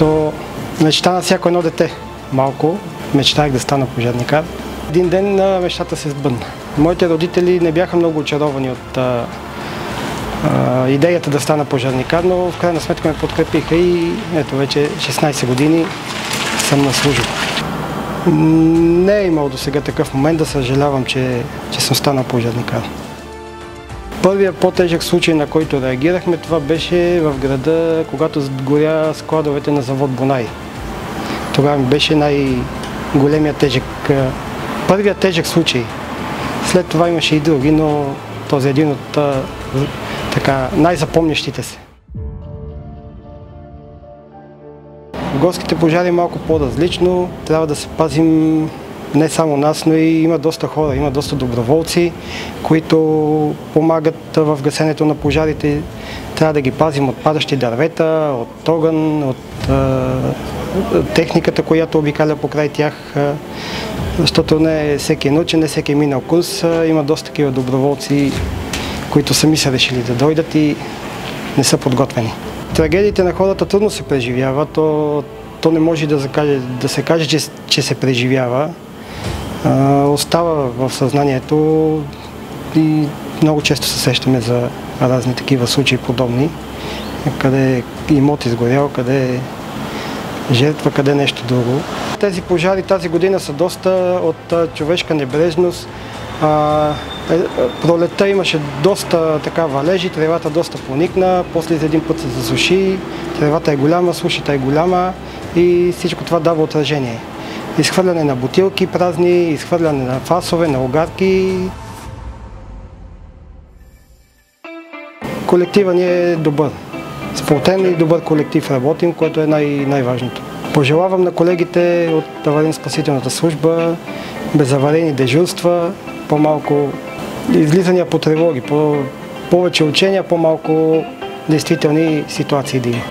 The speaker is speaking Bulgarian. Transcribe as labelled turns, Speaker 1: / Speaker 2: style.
Speaker 1: То мечта на всяко едно дете. Малко мечтах да стана пожарникар. Един ден мечтата се сбъдна. Моите родители не бяха много очаровани от идеята да стана пожарникар, но в крайна сметка ме подкрепиха и ето вече 16 години съм на служба. Не е имал до сега такъв момент да съжалявам, че съм станал пожарникар. Първият по-тежък случай, на който реагирахме, това беше в града, когато сгоря складовете на завод Бонай. Тогава ми беше най-големият първият тежък случай. След това имаше и други, но този е един от най-запомнящите се. В горските пожари е малко по-различно. Трябва да се пазим не само нас, но и има доста хора, има доста доброволци, които помагат в гасенето на пожарите. Трябва да ги пазим от падащи дървета, от огън, от техниката, която обикаля покрай тях, защото не всеки е научен, не всеки е минал курс. Има доста такива доброволци, които сами са решили да дойдат и не са подготвени. Трагедиите на хората трудно се преживява, то не може да се каже, че се преживява. Остава в съзнанието и много често се сещаме за разни такива случаи подобни, къде имот изгорял, къде е жертва, къде е нещо друго. Тези пожари тази година са доста от човешка небрежност. Пролетта имаше доста валежи, тревата доста поникна, после един път се засуши, тревата е голяма, сушата е голяма и всичко това дава отражение. Изхвърляне на бутилки празни, изхвърляне на фасове, на огарки. Колективът ни е добър. Сплотен и добър колектив работим, което е най-важното. Пожелавам на колегите от аварийно-спасителната служба безаварийни дежурства, по-малко излизания по тревоги, повече учения, по-малко действителни ситуации да има.